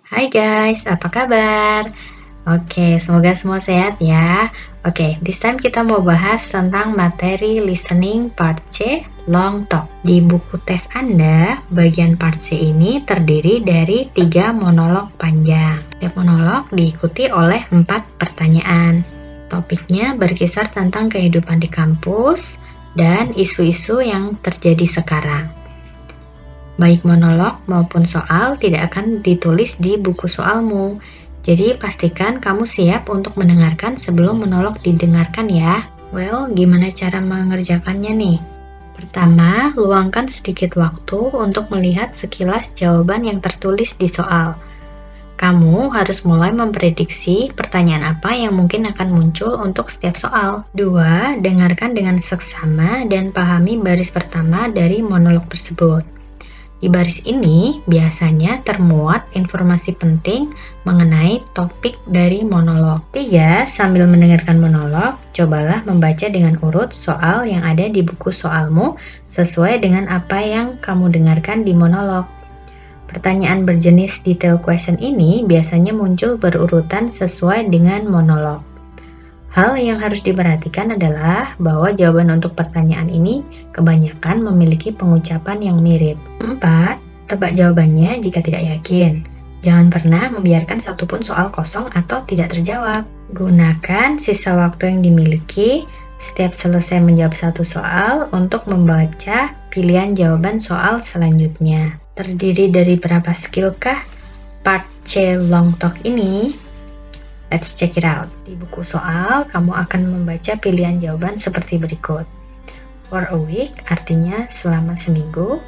Hai guys, apa kabar? Oke, semoga semua sehat ya. Oke, this time kita mau bahas tentang materi listening part C, long talk. Di buku tes Anda, bagian part C ini terdiri dari 3 monolog panjang. Setiap monolog diikuti oleh 4 pertanyaan. Topiknya berkisar tentang kehidupan di kampus dan isu-isu yang terjadi sekarang. Baik monolog maupun soal tidak akan ditulis di buku soalmu. Jadi pastikan kamu siap untuk mendengarkan sebelum monolog didengarkan ya. Well, gimana cara mengerjakannya nih? Pertama, luangkan sedikit waktu untuk melihat sekilas jawaban yang tertulis di soal. Kamu harus mulai memprediksi pertanyaan apa yang mungkin akan muncul untuk setiap soal. Dua, dengarkan dengan seksama dan pahami baris pertama dari monolog tersebut. Di baris ini biasanya termuat informasi penting mengenai topik dari monolog. 3. Sambil mendengarkan monolog, cobalah membaca dengan urut soal yang ada di buku soalmu sesuai dengan apa yang kamu dengarkan di monolog. Pertanyaan berjenis detail question ini biasanya muncul berurutan sesuai dengan monolog. Hal yang harus diperhatikan adalah bahwa jawaban untuk pertanyaan ini kebanyakan memiliki pengucapan yang mirip. 4. Tebak jawabannya jika tidak yakin. Jangan pernah membiarkan satupun soal kosong atau tidak terjawab. Gunakan sisa waktu yang dimiliki setiap selesai menjawab satu soal untuk membaca pilihan jawaban soal selanjutnya. Terdiri dari berapa skillkah part C long talk ini? Let's check it out. Di buku soal, kamu akan membaca pilihan jawaban seperti berikut. For a week artinya selama seminggu.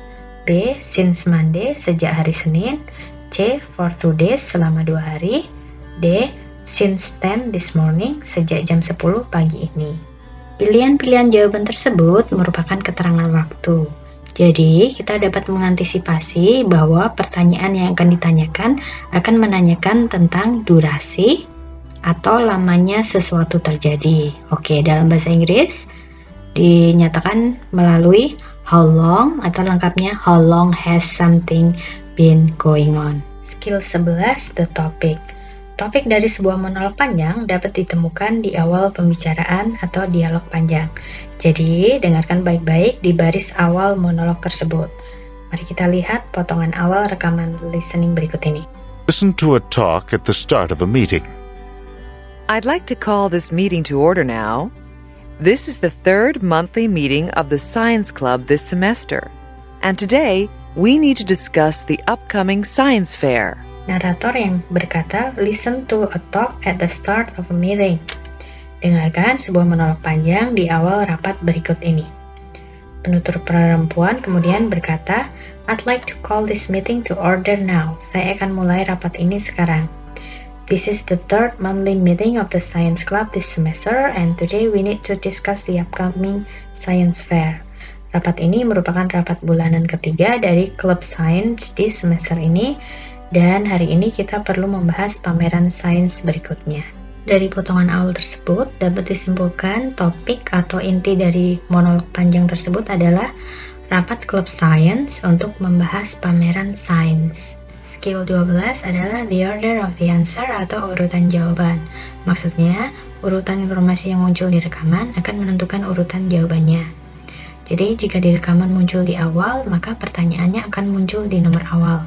B. Since Monday, sejak hari Senin. C. For 2 days, selama 2 hari. D. Since 10 this morning, sejak jam 10 pagi ini. Pilihan-pilihan jawaban tersebut merupakan keterangan waktu. Jadi, kita dapat mengantisipasi bahwa pertanyaan yang akan ditanyakan akan menanyakan tentang durasi, atau lamanya sesuatu terjadi. Oke, dalam bahasa Inggris dinyatakan melalui how long atau lengkapnya how long has something been going on. Skill 11, the topic. Topik dari sebuah monolog panjang dapat ditemukan di awal pembicaraan atau dialog panjang. Jadi, dengarkan baik-baik di baris awal monolog tersebut. Mari kita lihat potongan awal rekaman listening berikut ini. Listen to a talk at the start of a meeting. I'd like to call this meeting to order now. This is the third monthly meeting of the Science Club this semester, and today we need to discuss the upcoming science fair. Narator yang berkata, listen to a talk at the start of a meeting. Dengarkan sebuah monolog panjang di awal rapat berikut ini. Penutur perempuan kemudian berkata, I'd like to call this meeting to order now. Saya akan mulai rapat ini sekarang. This is the third monthly meeting of the Science Club this semester, and today we need to discuss the upcoming science fair. Rapat ini merupakan rapat bulanan ketiga dari Klub Sains di semester ini, dan hari ini kita perlu membahas pameran sains berikutnya. Dari potongan awal tersebut, dapat disimpulkan topik atau inti dari monolog panjang tersebut adalah rapat Klub Sains untuk membahas pameran sains. Skill 12 adalah the order of the answer atau urutan jawaban. Maksudnya, urutan informasi yang muncul di rekaman akan menentukan urutan jawabannya. Jadi, jika di rekaman muncul di awal, maka pertanyaannya akan muncul di nomor awal.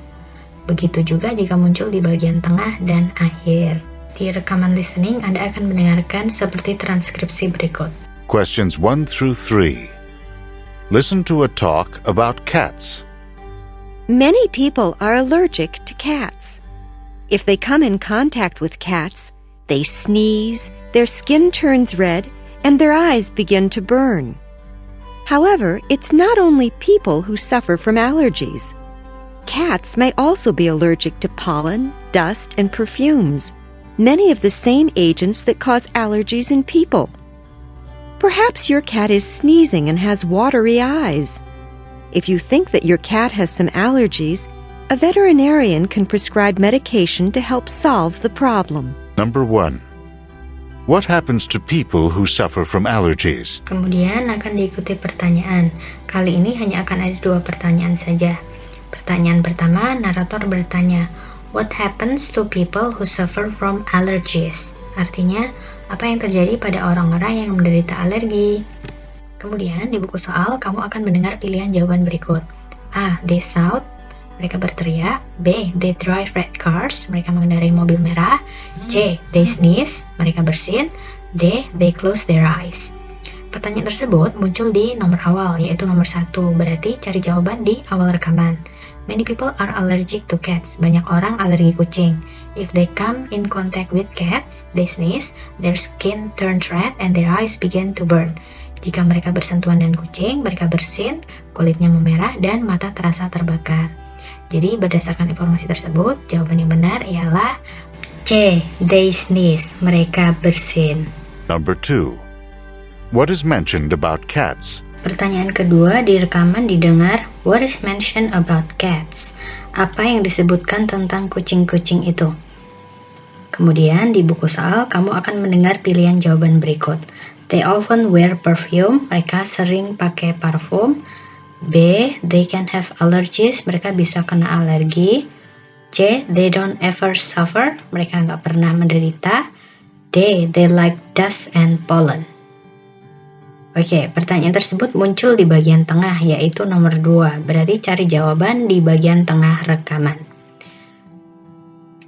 Begitu juga jika muncul di bagian tengah dan akhir. Di rekaman listening, Anda akan mendengarkan seperti transkripsi berikut. Questions 1 through 3. Listen to a talk about cats. Many people are allergic to cats. If they come in contact with cats, they sneeze, their skin turns red, and their eyes begin to burn. However, it's not only people who suffer from allergies. Cats may also be allergic to pollen, dust, and perfumes, many of the same agents that cause allergies in people. Perhaps your cat is sneezing and has watery eyes. If you think that your cat has some allergies, a veterinarian can prescribe medication to help solve the problem. Number 1. What happens to people who suffer from allergies? Kemudian akan diikuti pertanyaan. Kali ini hanya akan ada 2 pertanyaan saja. Pertanyaan pertama, narator bertanya, What happens to people who suffer from allergies? Artinya, apa yang terjadi pada orang-orang yang menderita alergi? Kemudian, di buku soal, kamu akan mendengar pilihan jawaban berikut. A. They shout, mereka berteriak. B. They drive red cars, mereka mengendarai mobil merah. C. They sneeze, mereka bersin. D. They close their eyes. Pertanyaan tersebut muncul di nomor awal, yaitu nomor 1. Berarti cari jawaban di awal rekaman. Many people are allergic to cats. Banyak orang alergi kucing. If they come in contact with cats, they sneeze, their skin turns red, and their eyes begin to burn. Jika mereka bersentuhan dengan kucing, mereka bersin, kulitnya memerah, dan mata terasa terbakar. Jadi, berdasarkan informasi tersebut, jawaban yang benar ialah C. They sneeze. Mereka bersin. Number 2. What is mentioned about cats? Pertanyaan kedua di rekaman didengar, what is mentioned about cats? Apa yang disebutkan tentang kucing-kucing itu? Kemudian di buku soal, kamu akan mendengar pilihan jawaban berikut. They often wear perfume, mereka sering pakai parfum. B. They can have allergies, mereka bisa kena alergi. C. They don't ever suffer, mereka nggak pernah menderita. D. They like dust and pollen. Oke, pertanyaan tersebut muncul di bagian tengah, yaitu nomor 2. Berarti cari jawaban di bagian tengah rekaman.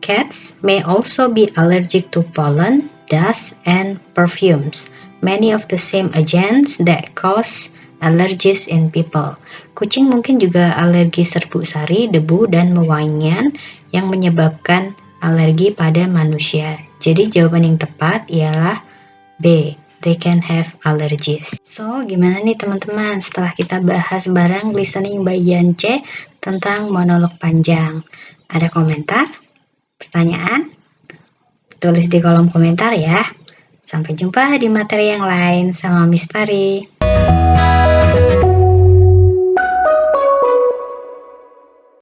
Cats may also be allergic to pollen, dust, and perfumes. Many of the same agents that cause allergies in people. Kucing mungkin juga alergi serbuk sari, debu, dan wewangian yang menyebabkan alergi pada manusia. Jadi jawaban yang tepat ialah B. They can have allergies. So, gimana nih teman-teman setelah kita bahas bareng listening bagian C tentang monolog panjang? Ada komentar? Pertanyaan? Tulis di kolom komentar ya. Sampai jumpa di materi yang lain sama Miss Tari.